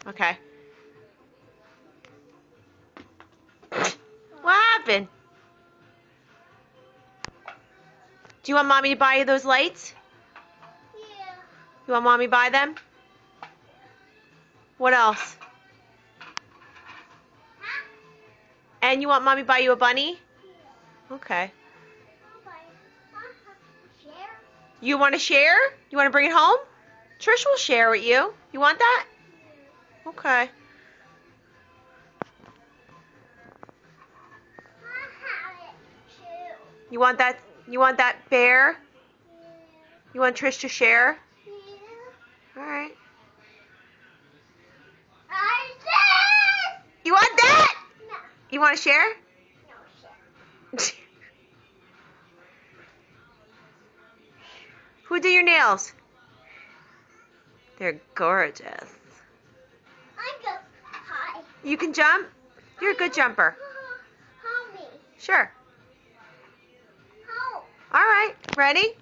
Okay. What happened? Do you want Mommy to buy you those lights? Yeah. You want Mommy to buy them? What else? And you want Mommy to buy you a bunny? Okay. Share? You want to share? You want to bring it home? Trish will share with you. You want that? Okay. You want that? You want that bear? You want Trish to share? All right. You want that? No. You want to share? No, share. Who did your nails? They're gorgeous. I go high. You can jump? You're a good jumper. Help me. Sure. Help. All right. Ready?